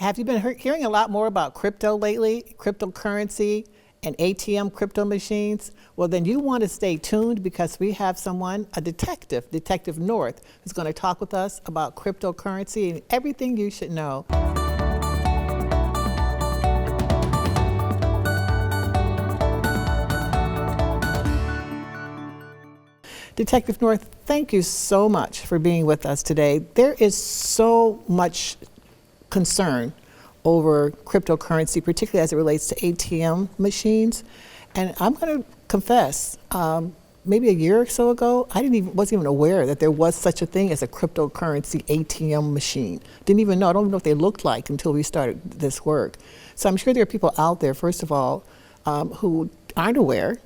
Have you been hearing a lot more about crypto lately, cryptocurrency and ATM crypto machines? Well, then you want to stay tuned because we have someone, a detective, Detective North, who's going to talk with us about cryptocurrency and everything you should know. Detective North, thank you so much for being with us today. There is so much concern over cryptocurrency, particularly as it relates to ATM machines. And I'm going to confess, maybe a year or so ago, wasn't even aware that there was such a thing as a cryptocurrency ATM machine. I don't even know what they looked like until we started this work. So I'm sure there are people out there, first of all, who aren't aware.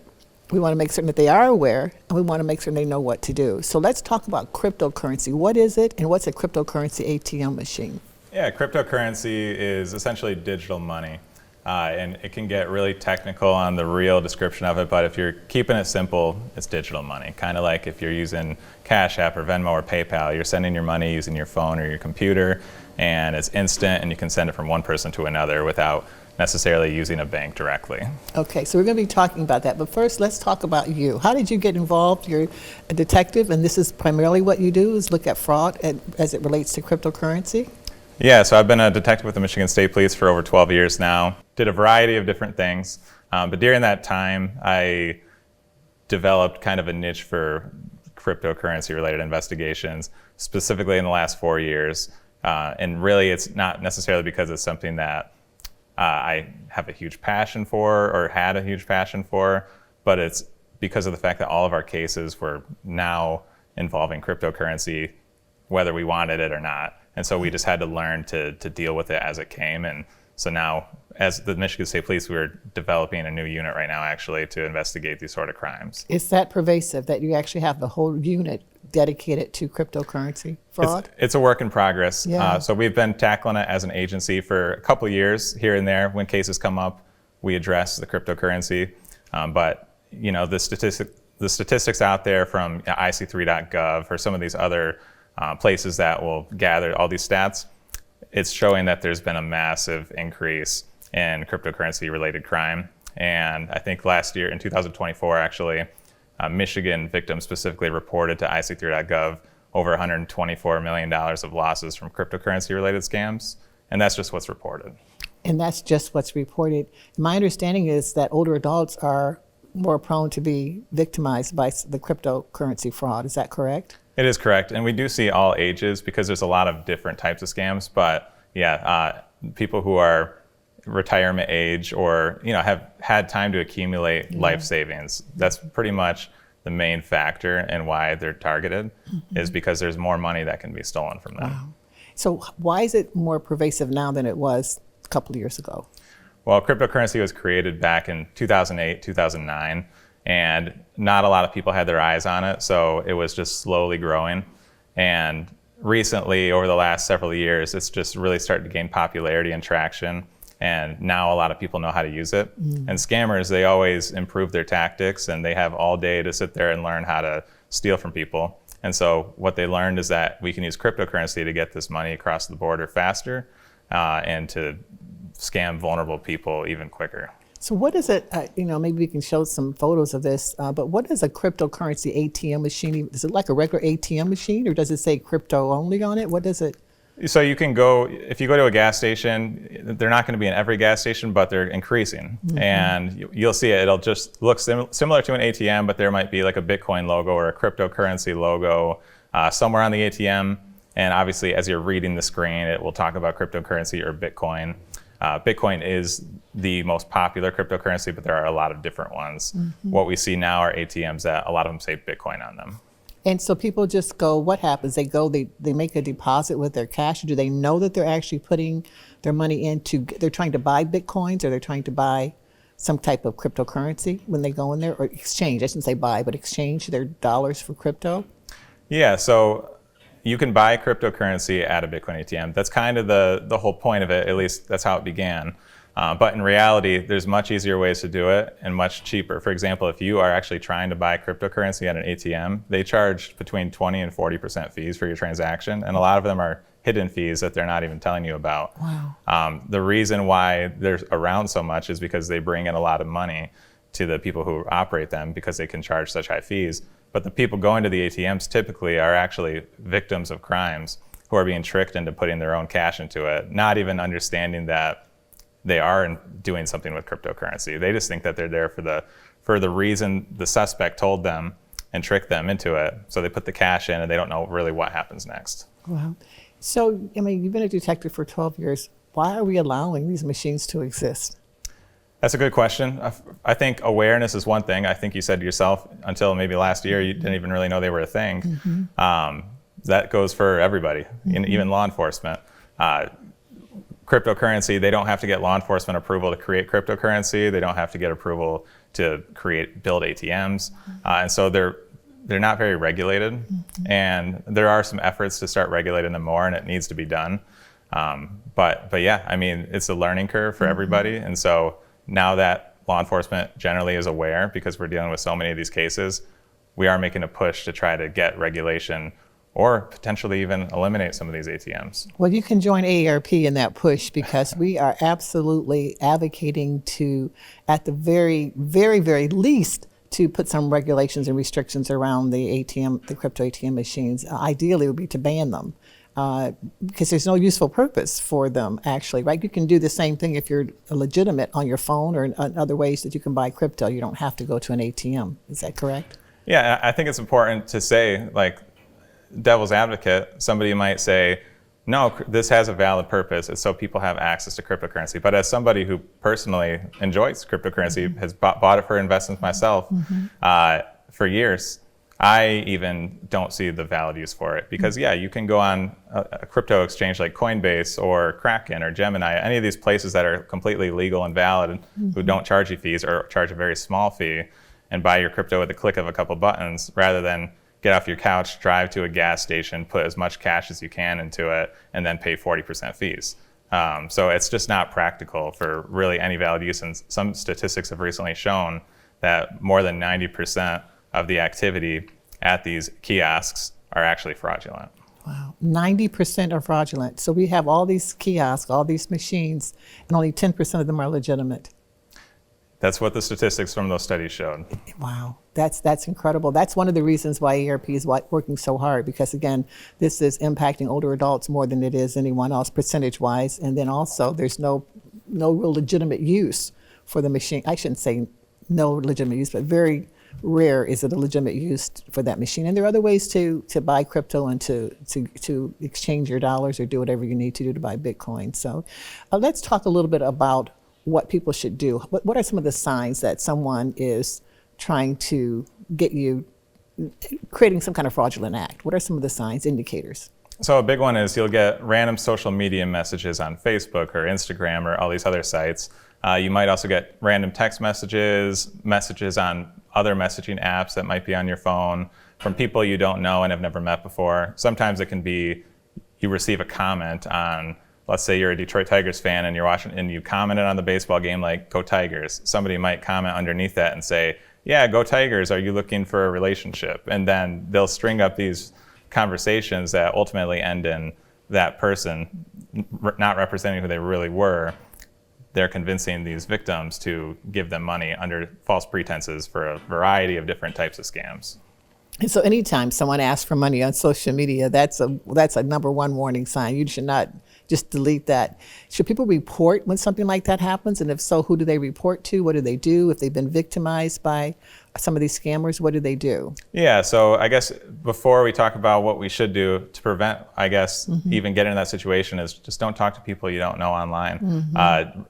We want to make certain that they are aware, and we want to make certain they know what to do. So let's talk about cryptocurrency. What is it, and what's a cryptocurrency ATM machine? Yeah, cryptocurrency is essentially digital money. And it can get really technical on the real description of it, but if you're keeping it simple, it's digital money. Kind of like if you're using Cash App or Venmo or PayPal, you're sending your money using your phone or your computer, and it's instant, and you can send it from one person to another without necessarily using a bank directly. Okay, so we're going to be talking about that, but first let's talk about you. How did you get involved? You're a detective, and this is primarily what you do, is look at fraud as it relates to cryptocurrency? Yeah, so I've been a detective with the Michigan State Police for over 12 years now. Did a variety of different things, but during that time, I developed kind of a niche for cryptocurrency-related investigations, specifically in the last 4 years. And really, it's not necessarily because it's something that I have a huge passion for or had a huge passion for, but it's because of the fact that all of our cases were now involving cryptocurrency, whether we wanted it or not. And so we just had to learn to deal with it as it came. And so now, as the Michigan State Police, we're developing a new unit right now, actually, to investigate these sort of crimes. Is that pervasive, that you actually have the whole unit dedicated to cryptocurrency fraud? It's a work in progress. Yeah. So we've been tackling it as an agency for a couple years here and there. When cases come up, we address the cryptocurrency. But you know, the statistics out there from IC3.gov or some of these other places that will gather all these stats, it's showing that there's been a massive increase in cryptocurrency-related crime. And I think last year, in 2024, actually, Michigan victims specifically reported to IC3.gov over $124 million of losses from cryptocurrency-related scams. And that's just what's reported. And that's just what's reported. My understanding is that older adults are more prone to be victimized by the cryptocurrency fraud. Is that correct? It is correct. And we do see all ages because there's a lot of different types of scams. But yeah, people who are retirement age or have had time to accumulate life savings, that's pretty much the main factor in why they're targeted, is because there's more money that can be stolen from them. Wow. So why is it more pervasive now than it was a couple of years ago? Well, cryptocurrency was created back in 2008, 2009, and not a lot of people had their eyes on it, so it was just slowly growing. And recently, over the last several years, it's just really started to gain popularity and traction, and now a lot of people know how to use it. And scammers, they always improve their tactics, and they have all day to sit there and learn how to steal from people. And so what they learned is that we can use cryptocurrency to get this money across the border faster and to scam vulnerable people even quicker. So what is it, maybe we can show some photos of this, but what is a cryptocurrency ATM machine? Is it like a regular ATM machine, or does it say crypto only on it? What does it? So you can go, if you go to a gas station, they're not going to be in every gas station, but they're increasing. And you'll see it, it'll just look similar to an ATM, but there might be like a Bitcoin logo or a cryptocurrency logo somewhere on the ATM. And obviously, as you're reading the screen, it will talk about cryptocurrency or Bitcoin. Bitcoin is the most popular cryptocurrency, but there are a lot of different ones. What we see now are ATMs that a lot of them say Bitcoin on them. And so people just go, what happens? They go, they make a deposit with their cash. Do they know that they're actually putting their money they're trying to buy Bitcoins, or they're trying to buy some type of cryptocurrency when they go in there, or exchange? I shouldn't say buy, but exchange their dollars for crypto? Yeah, so you can buy cryptocurrency at a Bitcoin ATM. That's kind of the whole point of it, at least that's how it began. But in reality, there's much easier ways to do it and much cheaper. For example, if you are actually trying to buy cryptocurrency at an ATM, they charge between 20 and 40% fees for your transaction, and a lot of them are hidden fees that they're not even telling you about. Wow. The reason why they're around so much is because they bring in a lot of money to the people who operate them because they can charge such high fees. But the people going to the ATMs typically are actually victims of crimes who are being tricked into putting their own cash into it, not even understanding that they are doing something with cryptocurrency. They just think that they're there for the reason the suspect told them and tricked them into it. So they put the cash in and they don't know really what happens next. Wow. So, I mean, you've been a detective for 12 years. Why are we allowing these machines to exist? That's a good question. I think awareness is one thing. I think you said yourself, until maybe last year, you didn't even really know they were a thing. Mm-hmm. That goes for everybody, even law enforcement. Cryptocurrency, they don't have to get law enforcement approval to create cryptocurrency. They don't have to get approval to build ATMs. And so they're not very regulated. Mm-hmm. And there are some efforts to start regulating them more, and it needs to be done. But yeah, I mean, it's a learning curve for everybody. And so now that law enforcement generally is aware, because we're dealing with so many of these cases, we are making a push to try to get regulation or potentially even eliminate some of these ATMs. Well, you can join AARP in that push, because we are absolutely advocating to, at the very, very, very least, to put some regulations and restrictions around the crypto ATM machines. Ideally, it would be to ban them. Because there's no useful purpose for them, actually, right? You can do the same thing if you're legitimate on your phone or in other ways that you can buy crypto. You don't have to go to an ATM. Is that correct? Yeah, I think it's important to say, like, devil's advocate, somebody might say, no, this has a valid purpose. It's so people have access to cryptocurrency. But as somebody who personally enjoys cryptocurrency, has bought it for investments myself for years, I even don't see the valid use for it. Because yeah, you can go on a crypto exchange like Coinbase or Kraken or Gemini, any of these places that are completely legal and valid, who don't charge you fees or charge a very small fee, and buy your crypto with a click of a couple buttons, rather than get off your couch, drive to a gas station, put as much cash as you can into it, and then pay 40% fees. So it's just not practical for really any valid use. And some statistics have recently shown that more than 90% of the activity at these kiosks are actually fraudulent. Wow, 90% are fraudulent. So we have all these kiosks, all these machines, and only 10% of them are legitimate. That's what the statistics from those studies showed. Wow, that's incredible. That's one of the reasons why AARP is working so hard, because again, this is impacting older adults more than it is anyone else, percentage-wise. And then also, there's no real legitimate use for the machine. I shouldn't say no legitimate use, but very rare is it a legitimate use for that machine. And there are other ways to buy crypto and to exchange your dollars or do whatever you need to do to buy Bitcoin. So let's talk a little bit about what people should do. What are some of the signs that someone is trying to get you, creating some kind of fraudulent act? What are some of the signs, indicators? So a big one is you'll get random social media messages on Facebook or Instagram or all these other sites. You might also get random text messages on other messaging apps that might be on your phone from people you don't know and have never met before. Sometimes it can be you receive a comment on, let's say you're a Detroit Tigers fan and you're watching and you commented on the baseball game like, "Go Tigers." Somebody might comment underneath that and say, "Yeah, go Tigers. Are you looking for a relationship?" And then they'll string up these conversations that ultimately end in that person not representing who they really were. They're convincing these victims to give them money under false pretenses for a variety of different types of scams. And so anytime someone asks for money on social media, that's a number one warning sign. You should not just delete that. Should people report when something like that happens? And if so, who do they report to? What do they do? If they've been victimized by some of these scammers, what do they do? Yeah, so I guess before we talk about what we should do to prevent, I guess, even getting in that situation, is just don't talk to people you don't know online.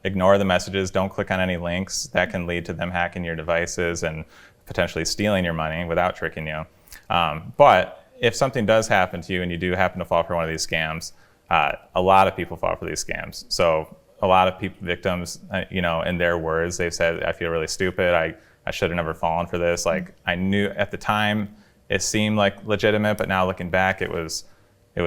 Ignore the messages. Don't click on any links. That can lead to them hacking your devices and potentially stealing your money without tricking you. But if something does happen to you and you do happen to fall for one of these scams, a lot of people fall for these scams. So a lot of victims, in their words, they've said, "I feel really stupid. I should have never fallen for this. Like, I knew at the time it seemed like legitimate, but now looking back, it was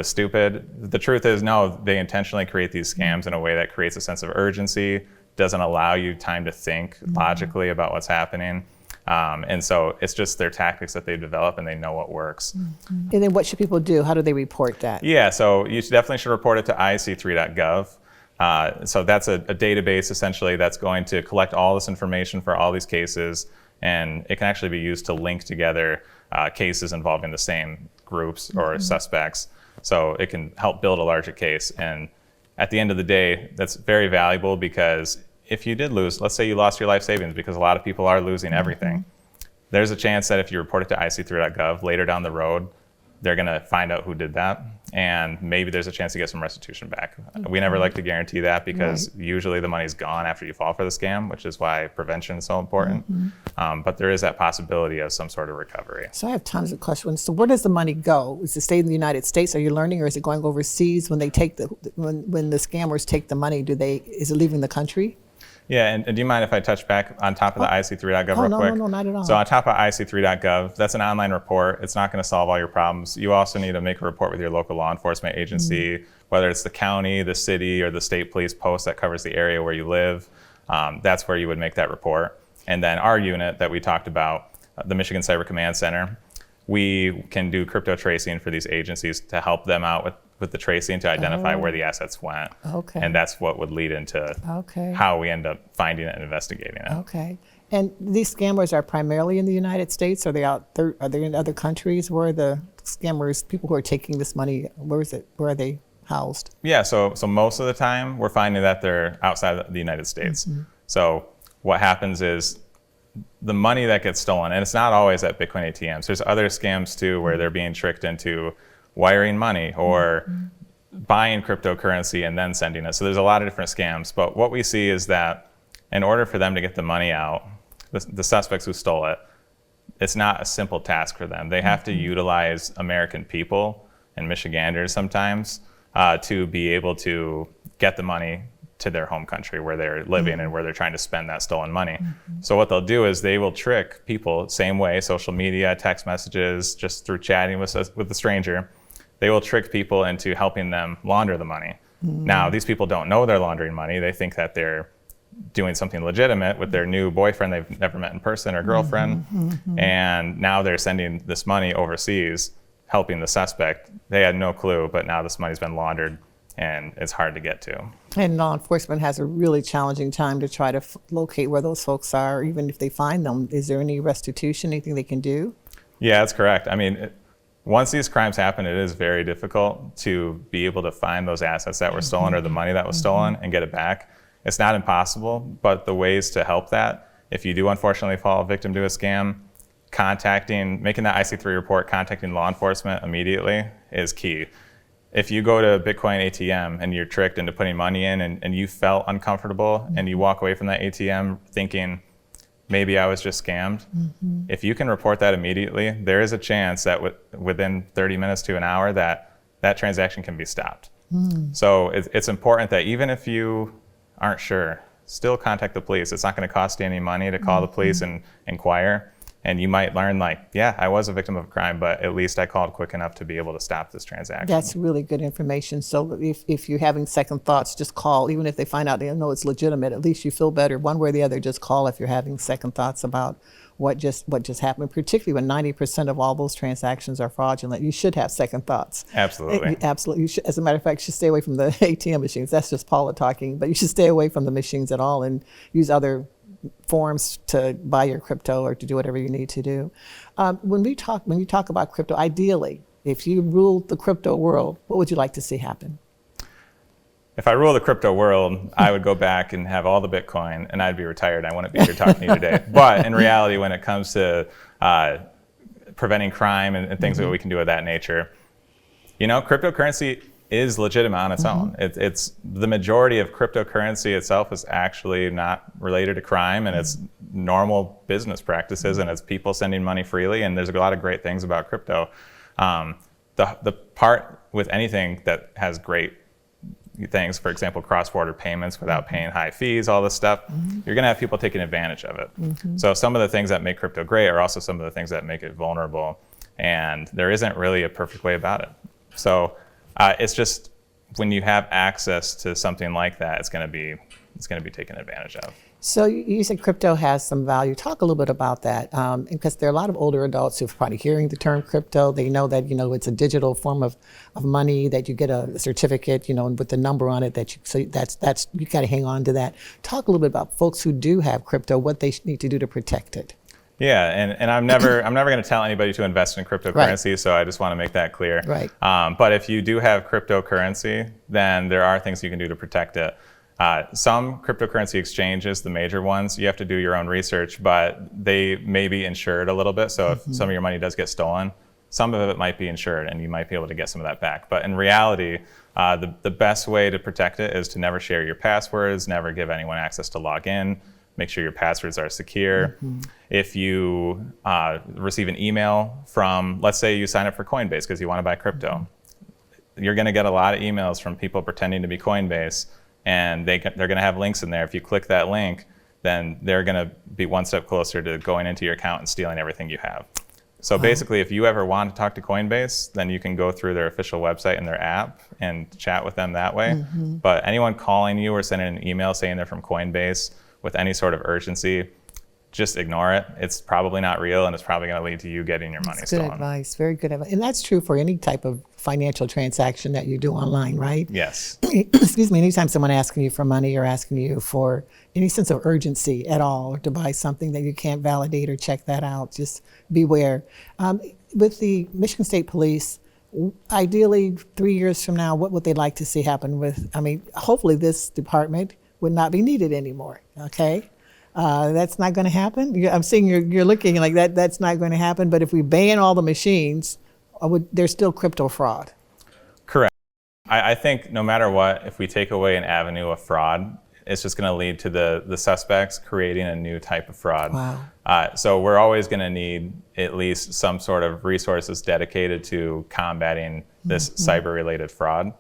stupid." The truth is, no, they intentionally create these scams in a way that creates a sense of urgency, doesn't allow you time to think logically about what's happening. And so it's just their tactics that they develop, and they know what works. And then what should people do? How do they report that? Yeah, so you definitely should report it to IAC3.gov. So that's a database essentially that's going to collect all this information for all these cases, and it can actually be used to link together cases involving the same groups or suspects. So it can help build a larger case. And at the end of the day, that's very valuable, because if you did lose, let's say you lost your life savings, because a lot of people are losing everything, there's a chance that if you report it to IAC3.gov later down the road, they're going to find out who did that, and maybe there's a chance to get some restitution back. We never like to guarantee that, because usually the money's gone after you fall for the scam, which is why prevention is so important. But there is that possibility of some sort of recovery. So I have tons of questions. So where does the money go? Is it stay in the United States? Are you learning, or is it going overseas when they take when the scammers take the money? Is it leaving the country? Yeah, and do you mind if I touch back on top of the IAC3.gov real quick? No, not at all. So on top of IAC3.gov, that's an online report. It's not going to solve all your problems. You also need to make a report with your local law enforcement agency, whether it's the county, the city, or the state police post that covers the area where you live. That's where you would make that report. And then our unit that we talked about, the Michigan Cyber Command Center, we can do crypto tracing for these agencies to help them out with the tracing to identify where the assets went. Okay. And that's what would lead into how we end up finding it and investigating it. Okay. And these scammers are primarily in the United States? Are they out there? Are they in other countries? Where are the scammers, people who are taking this money, where are they housed? Yeah, so most of the time we're finding that they're outside of the United States. So what happens is the money that gets stolen, and it's not always at Bitcoin ATMs. There's other scams too where they're being tricked into wiring money or buying cryptocurrency and then sending it. So there's a lot of different scams. But what we see is that in order for them to get the money out, the suspects who stole it, it's not a simple task for them. They have to utilize American people and Michiganders sometimes to be able to get the money to their home country where they're living and where they're trying to spend that stolen money. So what they'll do is they will trick people, same way, social media, text messages, just through chatting with the stranger, they will trick people into helping them launder the money. Now, these people don't know they're laundering money. They think that they're doing something legitimate with their new boyfriend they've never met in person or girlfriend, and now they're sending this money overseas, helping the suspect. They had no clue, but now this money's been laundered, and it's hard to get to. And law enforcement has a really challenging time to try to locate where those folks are, even if they find them. Is there any restitution, anything they can do? Yeah, that's correct. I mean, once these crimes happen, it is very difficult to be able to find those assets that were stolen or the money that was stolen and get it back. It's not impossible, but the ways to help that, if you do unfortunately fall victim to a scam, making that IC3 report, contacting law enforcement immediately is key. If you go to a Bitcoin ATM and you're tricked into putting money in and you felt uncomfortable and you walk away from that ATM thinking, maybe I was just scammed, if you can report that immediately, there is a chance that within 30 minutes to an hour that transaction can be stopped. So it's important that even if you aren't sure, still contact the police. It's not going to cost you any money to call the police and inquire. And you might learn, like, yeah, I was a victim of a crime, but at least I called quick enough to be able to stop this transaction. That's really good information. So if you're having second thoughts, just call. Even if they find out they know it's legitimate, at least you feel better. One way or the other, just call if you're having second thoughts about what just happened, particularly when 90% of all those transactions are fraudulent. You should have second thoughts. Absolutely. Absolutely. You should, as a matter of fact, you should stay away from the ATM machines. That's just Paula talking. But you should stay away from the machines at all and use other forms to buy your crypto or to do whatever you need to do. When you talk about crypto, ideally, if you ruled the crypto world, what would you like to see happen? If I rule the crypto world, I would go back and have all the Bitcoin, and I'd be retired. I wouldn't be here talking to you today. But in reality, when it comes to preventing crime and things that we can do of that nature, cryptocurrency is legitimate on its own. It's the majority of cryptocurrency itself is actually not related to crime, and it's normal business practices, and it's people sending money freely. And there's a lot of great things about crypto. The part with anything that has great things, for example, cross-border payments without paying high fees, all this stuff, you're going to have people taking advantage of it. So some of the things that make crypto great are also some of the things that make it vulnerable, and there isn't really a perfect way about it. So it's just when you have access to something like that, it's going to be taken advantage of. So you said crypto has some value. Talk a little bit about that, because there are a lot of older adults who've probably hearing the term crypto. They know that it's a digital form of money, that you get a certificate, with the number on it. That's you got to hang on to that. Talk a little bit about folks who do have crypto, what they need to do to protect it. Yeah, and I'm never going to tell anybody to invest in cryptocurrency, right. So I just want to make that clear. Right. But if you do have cryptocurrency, then there are things you can do to protect it. Some cryptocurrency exchanges, the major ones, you have to do your own research, but they may be insured a little bit. So if some of your money does get stolen, some of it might be insured and you might be able to get some of that back. But in reality, the best way to protect it is to never share your passwords, never give anyone access to log in, make sure your passwords are secure. If you receive an email from, let's say you sign up for Coinbase because you want to buy crypto, you're going to get a lot of emails from people pretending to be Coinbase. And they're going to have links in there. If you click that link, then they're going to be one step closer to going into your account and stealing everything you have. So basically, if you ever want to talk to Coinbase, then you can go through their official website and their app and chat with them that way. But anyone calling you or sending an email saying they're from Coinbase with any sort of urgency, just ignore it. It's probably not real, and it's probably going to lead to you getting your money stolen. Good advice. Very good advice. And that's true for any type of financial transaction that you do online, right? Yes. Excuse me. Anytime someone asking you for money or asking you for any sense of urgency at all, or to buy something that you can't validate or check that out, just beware. With the Michigan State Police, ideally 3 years from now, what would they like to see happen with? Hopefully this department would not be needed anymore. Okay. That's not going to happen. I'm seeing you're looking like that. That's not going to happen. But if we ban all the machines, there's still crypto fraud. Correct. I think no matter what, if we take away an avenue of fraud, it's just going to lead to the suspects creating a new type of fraud. Wow. So we're always going to need at least some sort of resources dedicated to combating this cyber-related fraud.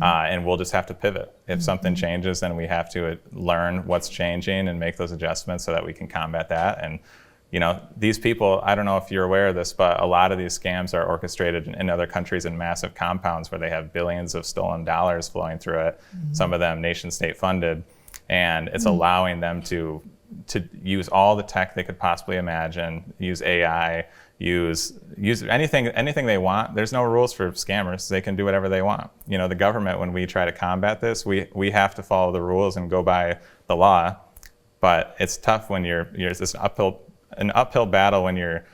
And we'll just have to pivot. If something changes, then we have to learn what's changing and make those adjustments so that we can combat that. And these people, I don't know if you're aware of this, but a lot of these scams are orchestrated in other countries in massive compounds where they have billions of stolen dollars flowing through it, some of them nation state funded. And it's allowing them to use all the tech they could possibly imagine, use AI, use anything they want. There's no rules for scammers. They can do whatever they want. The government, when we try to combat this, we have to follow the rules and go by the law. But it's tough when it's an uphill battle when you're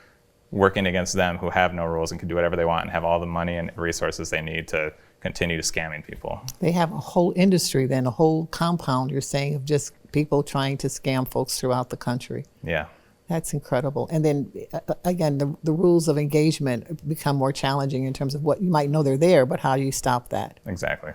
working against them who have no rules and can do whatever they want and have all the money and resources they need to continue scamming people. They have a whole industry then, a whole compound, you're saying, of just people trying to scam folks throughout the country. Yeah. That's incredible. And then again, the rules of engagement become more challenging in terms of what you might know they're there, but how do you stop that? Exactly.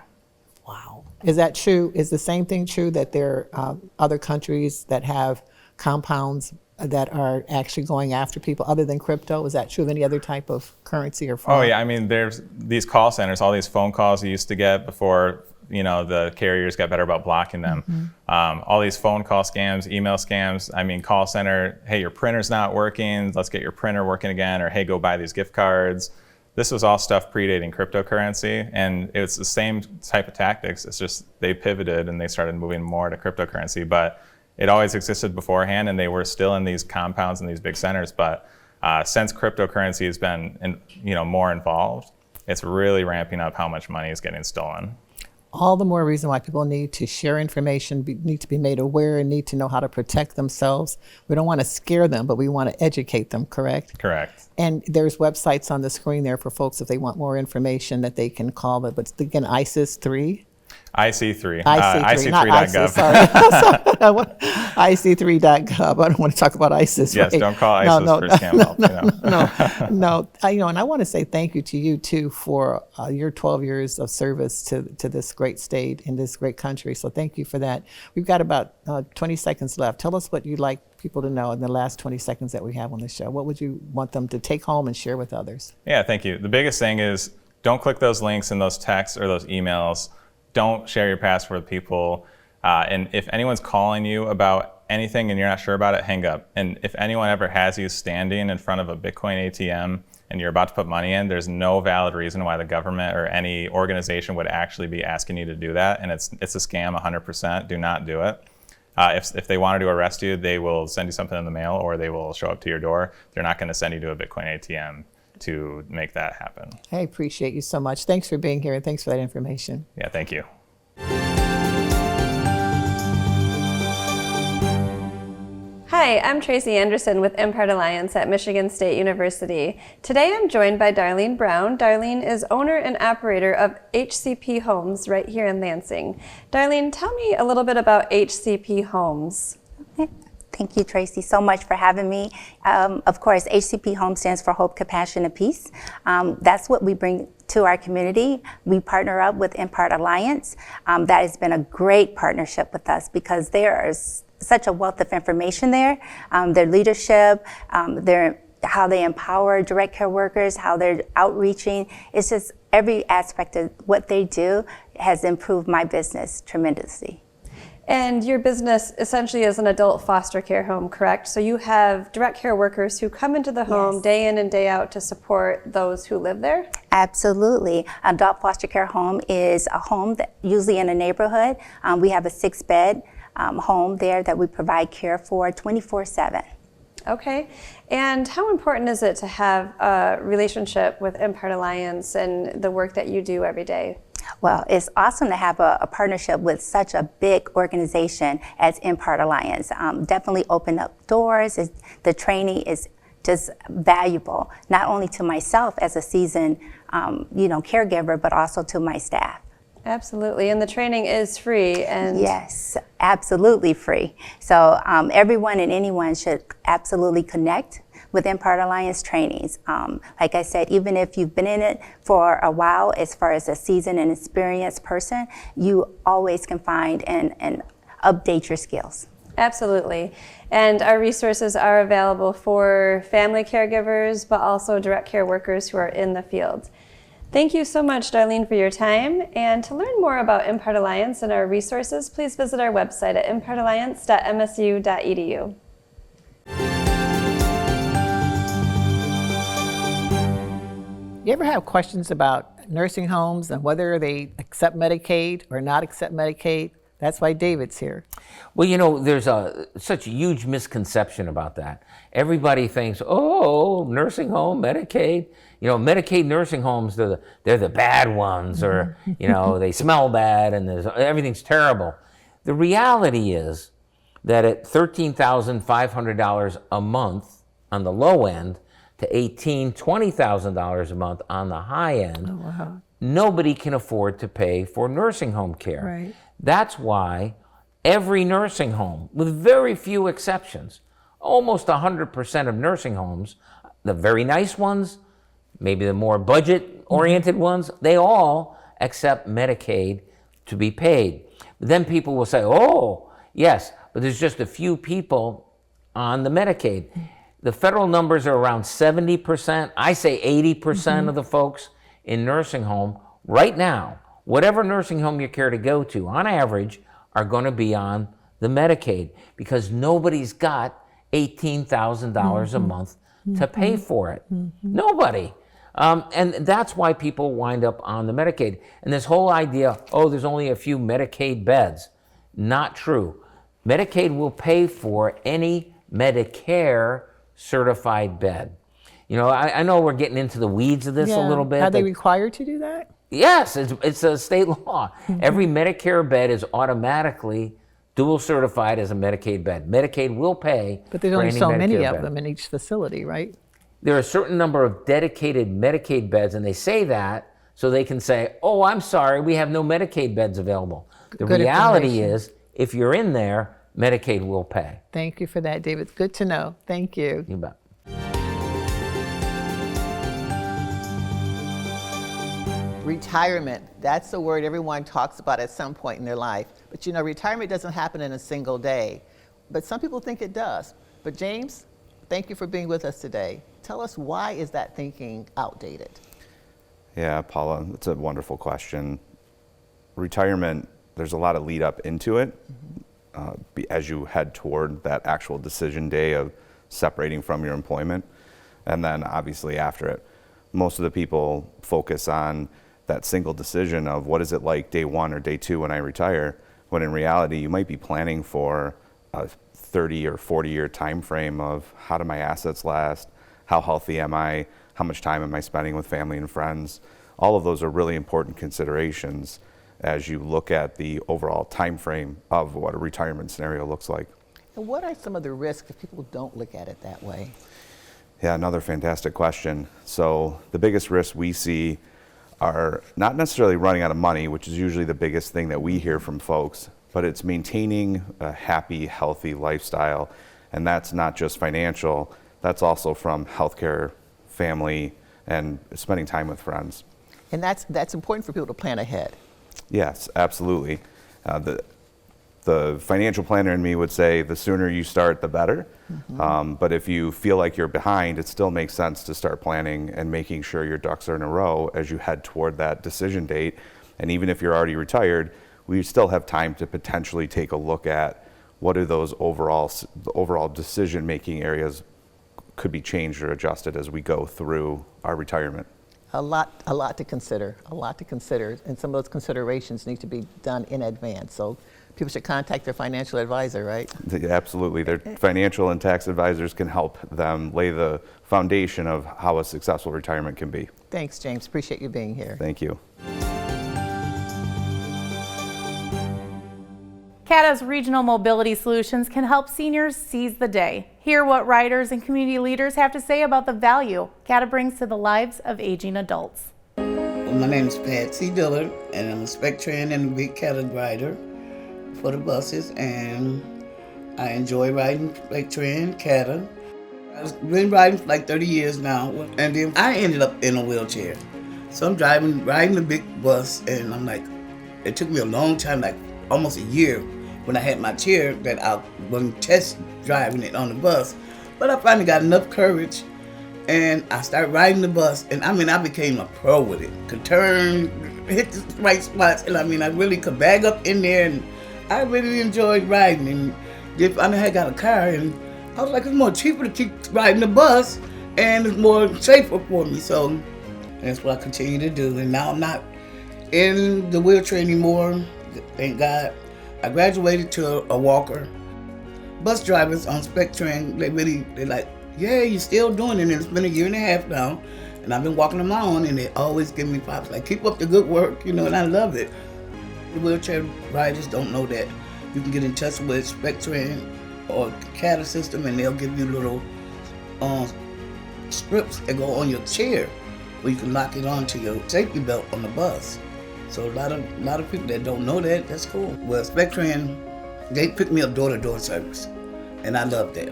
Wow. Is that true? Is the same thing true that there are other countries that have compounds that are actually going after people other than crypto? Is that true of any other type of currency or fraud? Oh yeah, there's these call centers, all these phone calls you used to get before the carriers got better about blocking them. All these phone call scams, email scams. Call center, hey, your printer's not working, let's get your printer working again, or hey, go buy these gift cards. This was all stuff predating cryptocurrency, and it's the same type of tactics. It's just they pivoted and they started moving more to cryptocurrency, but it always existed beforehand, and they were still in these compounds and these big centers. But since cryptocurrency has been, more involved, it's really ramping up how much money is getting stolen. All the more reason why people need to share information, need to be made aware, and need to know how to protect themselves. We don't want to scare them, but we want to educate them, correct? Correct. And there's websites on the screen there for folks if they want more information that they can call. But again, ISIS 3. IC3. IC3.gov. IC3.gov. IC3.gov. I don't want to talk about ISIS. Yes, right? don't call ISIS for scam help. No. And I want to say thank you to you too for your 12 years of service to this great state in this great country. So thank you for that. We've got about 20 seconds left. Tell us what you'd like people to know in the last 20 seconds that we have on the show. What would you want them to take home and share with others? Yeah, thank you. The biggest thing is don't click those links in those texts or those emails. Don't share your password with people. And if anyone's calling you about anything and you're not sure about it, hang up. And if anyone ever has you standing in front of a Bitcoin ATM and you're about to put money in, there's no valid reason why the government or any organization would actually be asking you to do that. And it's a scam 100%. Do not do it. If they wanted to arrest you, they will send you something in the mail or they will show up to your door. They're not going to send you to a Bitcoin ATM to make that happen. I appreciate you so much. Thanks for being here and thanks for that information. Yeah, thank you. Hi, I'm Tracy Anderson with Impart Alliance at Michigan State University. Today I'm joined by Darlene Brown. Darlene is owner and operator of HCP Homes right here in Lansing. Darlene, tell me a little bit about HCP Homes. Thank you, Tracy, so much for having me. Of course, HCP Home stands for Hope, Compassion, and Peace. That's what we bring to our community. We partner up with Impart Alliance. That has been a great partnership with us because there is such a wealth of information there. Their leadership, how they empower direct care workers, how they're outreaching. It's just every aspect of what they do has improved my business tremendously. And your business essentially is an adult foster care home, correct? So you have direct care workers who come into the home day in and day out to support those who live there? Absolutely. Adult foster care home is a home that usually in a neighborhood. We have a 6-bed home there that we provide care for 24/7. Okay. And how important is it to have a relationship with Impart Alliance and the work that you do every day? Well, it's awesome to have a partnership with such a big organization as Impart Alliance. Definitely open up doors. The training is just valuable, not only to myself as a seasoned caregiver, but also to my staff. Absolutely. And the training is free. And yes, absolutely free. So everyone and anyone should absolutely connect with Impart Alliance trainings. Like I said, even if you've been in it for a while, as far as a seasoned and experienced person, you always can find and update your skills. Absolutely. And our resources are available for family caregivers, but also direct care workers who are in the field. Thank you so much, Darlene, for your time. And to learn more about Impart Alliance and our resources, please visit our website at impartalliance.msu.edu. You ever have questions about nursing homes and whether they accept Medicaid or not accept Medicaid? That's why David's here. Well, there's such a huge misconception about that. Everybody thinks, oh, nursing home, Medicaid. Medicaid nursing homes, they're the bad ones, or, they smell bad and everything's terrible. The reality is that at $13,500 a month on the low end to $18,000, $20,000 a month on the high end, nobody can afford to pay for nursing home care. Right. That's why every nursing home, with very few exceptions, almost 100% of nursing homes, the very nice ones, maybe the more budget-oriented ones, they all accept Medicaid to be paid. But then people will say, oh, yes, but there's just a few people on the Medicaid. The federal numbers are around 70%. I say 80% of the folks in nursing home right now, whatever nursing home you care to go to, on average, are going to be on the Medicaid because nobody's got $18,000 a month to pay for it. Nobody. And that's why people wind up on the Medicaid. And this whole idea, oh, there's only a few Medicaid beds, not true. Medicaid will pay for any Medicare certified bed. I know we're getting into the weeds of this a little bit. Are they required to do that? Yes, it's a state law. Every Medicare bed is automatically dual certified as a Medicaid bed. Medicaid will pay But there's for only any so Medicare many bed. of them in each facility, right? There are a certain number of dedicated Medicaid beds, and they say that so they can say, oh, I'm sorry, we have no Medicaid beds available. The Good reality information. is, if you're in there, Medicaid will pay. Thank you for that, David. Good to know. Thank you. You bet. Retirement, that's the word everyone talks about at some point in their life. But retirement doesn't happen in a single day. But some people think it does. But James, thank you for being with us today. Tell us, why is that thinking outdated? Yeah, Paula, that's a wonderful question. Retirement, there's a lot of lead up into it as you head toward that actual decision day of separating from your employment. And then obviously after it, most of the people focus on that single decision of what is it like day one or day two when I retire, when in reality you might be planning for a 30 or 40-year time frame of how do my assets last, how healthy am I, how much time am I spending with family and friends. All of those are really important considerations as you look at the overall time frame of what a retirement scenario looks like. And what are some of the risks if people don't look at it that way? Yeah, another fantastic question. So the biggest risks we see are not necessarily running out of money, which is usually the biggest thing that we hear from folks, but it's maintaining a happy, healthy lifestyle. And that's not just financial, that's also from healthcare, family, and spending time with friends. And that's important for people to plan ahead. Yes, absolutely. The financial planner in me would say the sooner you start, the better. But if you feel like you're behind, it still makes sense to start planning and making sure your ducks are in a row as you head toward that decision date. And even if you're already retired, we still have time to potentially take a look at what are those overall decision-making areas could be changed or adjusted as we go through our retirement. A lot to consider, and some of those considerations need to be done in advance. So people should contact their financial advisor, right? Absolutely. Their financial and tax advisors can help them lay the foundation of how a successful retirement can be. Thanks, James. Appreciate you being here. Thank you. CATA's regional mobility solutions can help seniors seize the day. Hear what riders and community leaders have to say about the value CATA brings to the lives of aging adults. My name is Patsy Dillard, and I'm a SpecTran and a big CATA rider for the buses, and I enjoy riding SpecTran, CATA. I've been riding for like 30 years now, and then I ended up in a wheelchair. So I'm riding the big bus, and I'm like, it took me a long time, like almost a year, when I had my chair that I wasn't test driving it on the bus. But I finally got enough courage, and I started riding the bus, and I became a pro with it. Could turn, hit the right spots, and I really could bag up in there, and I really enjoyed riding. And if I had got a car, and I was like, it's more cheaper to keep riding the bus, and it's more safer for me. So that's what I continue to do. And now I'm not in the wheelchair anymore, thank God. I graduated to a walker. Bus drivers on SpecTran, they're like, yeah, you're still doing it. And it's been a year and a half now, and I've been walking them on, and they always give me props, like, keep up the good work, and I love it. The wheelchair riders don't know that. You can get in touch with SpecTran or CATA system, and they'll give you little strips that go on your chair where you can lock it onto your safety belt on the bus. So a lot of people that don't know that, that's cool. Well, SpecTran, they pick me up door-to-door service, and I love that.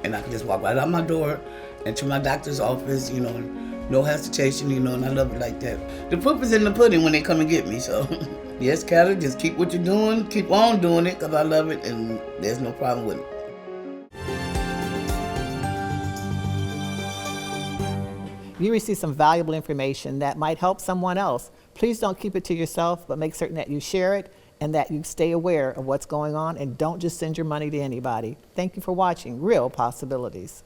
And I can just walk right out my door and to my doctor's office, no hesitation, and I love it like that. The proof is in the pudding when they come and get me, so yes, CATA, just keep what you're doing, keep on doing it, because I love it, and there's no problem with it. If you receive some valuable information that might help someone else, please don't keep it to yourself, but make certain that you share it and that you stay aware of what's going on, and don't just send your money to anybody. Thank you for watching Real Possibilities.